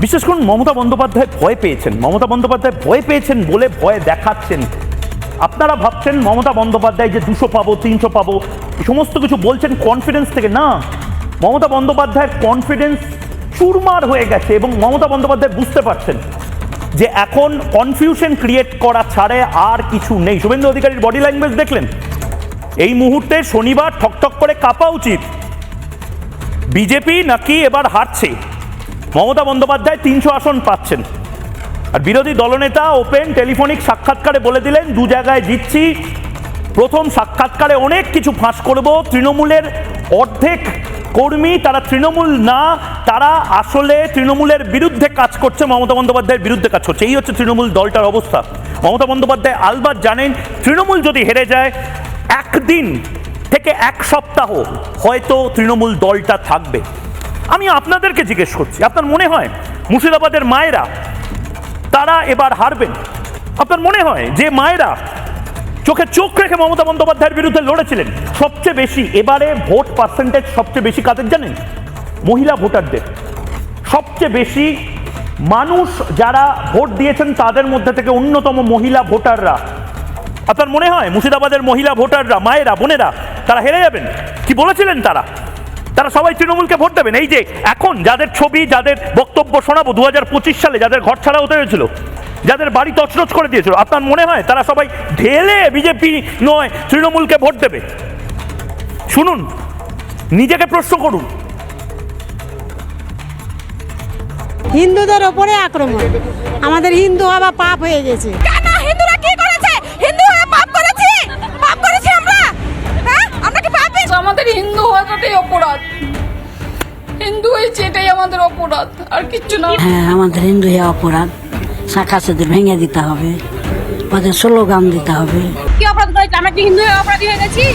বিশেষ করে মমতা বন্দ্যোপাধ্যায় ভয় পেয়েছেন, মমতা বন্দ্যোপাধ্যায় ভয় পেয়েছেন বলে ভয় দেখাচ্ছেন। আপনারা ভাবছেন মমতা বন্দ্যোপাধ্যায় যে 200 পাবো 300 পাবো সমস্ত কিছু বলছেন কনফিডেন্স থেকে, না। মমতা বন্দ্যোপাধ্যায়ের কনফিডেন্স চুরমার হয়ে গেছে এবং মমতা বন্দ্যোপাধ্যায় বুঝতে পারছেন যে এখন কনফিউশন ক্রিয়েট করা ছাড়ে আর কিছু নেই। শুভেন্দু অধিকারীর বডি ল্যাঙ্গুয়েজ দেখলেন? এই মুহূর্তে শনিবার ঠকঠক করে কাঁপা উচিত। বিজেপি নাকি এবার হারছে, মমতা বন্দ্যোপাধ্যায় 300 আসন পাচ্ছেন, আর বিরোধী দলনেতা ওপেন টেলিফোনিক সাক্ষাৎকারে বলে দিলেন 2 জায়গায় জিতছি। প্রথম সাক্ষাৎকারে অনেক কিছু ফাঁস করব, তৃণমূলের অর্ধেক কর্মী তারা তৃণমূল না, তারা আসলে তৃণমূলের বিরুদ্ধে কাজ করছে, মমতা বন্দ্যোপাধ্যায়ের বিরুদ্ধে কাজ করছে। এই হচ্ছে তৃণমূল দলটার অবস্থা। মমতা বন্দ্যোপাধ্যায় আলবাত জানেন তৃণমূল যদি হেরে যায় একদিন থেকে 1 সপ্তাহ হয়তো তৃণমূল দলটা থাকবে। আমি আপনাদেরকে জিজ্ঞেস করছি, আপনার মনে হয় মুর্শিদাবাদের মায়েরা তারা এবার হারবেন? আপনার মনে হয় যে মায়েরা চোখে চোখ রেখে মমতা বন্দ্যোপাধ্যায়ের বিরুদ্ধে লড়েছিলেন, সবচেয়ে বেশি এবারে ভোট পার্সেন্টেজ সবচেয়ে বেশি কাদের জানেন? মহিলা ভোটারদের। সবচেয়ে বেশি মানুষ যারা ভোট দিয়েছেন তাদের মধ্যে থেকে অন্যতম মহিলা ভোটাররা। আপনার মনে হয় মুর্শিদাবাদের মহিলা ভোটাররা, মায়েরা, বোনেরা তারা হেরে যাবেন? কি বলেছিলেন তারা? তারা সবাই তৃণমূলকে ভোট দেবেন। এই যে এখন যাদের ছবি, যাদের বক্তব্য শোনাবো, 2025 সালে যাদের ঘর ছাড়া হতে হয়েছিল, যাদের বাড়ি তছনছ করে দিয়েছিল, আপনার মনে হয় তারা সবাই ঢেলে বিজেপি নয় তৃণমূলকে ভোট দেবে? শুনুন, নিজেকে প্রশ্ন করুন। হিন্দুদের ওপরে আক্রমণ, আমাদের হিন্দু হওয়া পাপ হয়ে গেছে। কেন হিন্দুরা কি করেছে? হিন্দু হয়ে পাপ করেছি? পাপ করেছি আমরা? হ্যাঁ, আমরা কি পাপী? আমাদের হিন্দু হওয়াটাই অপরাধ, হিন্দু হয়েছে এটাই আমাদের অপরাধ, আর কিচ্ছু না। হ্যাঁ, আমাদের হিন্দু হয়ে অপরাধ, শাখা সেতু ভেঙে দিতে হবে, ওদের স্লোগান দিতে হবে। কি অপরাধ করেছি? আমরা কি হিন্দু হয়ে অপরাধী হয়ে গেছি?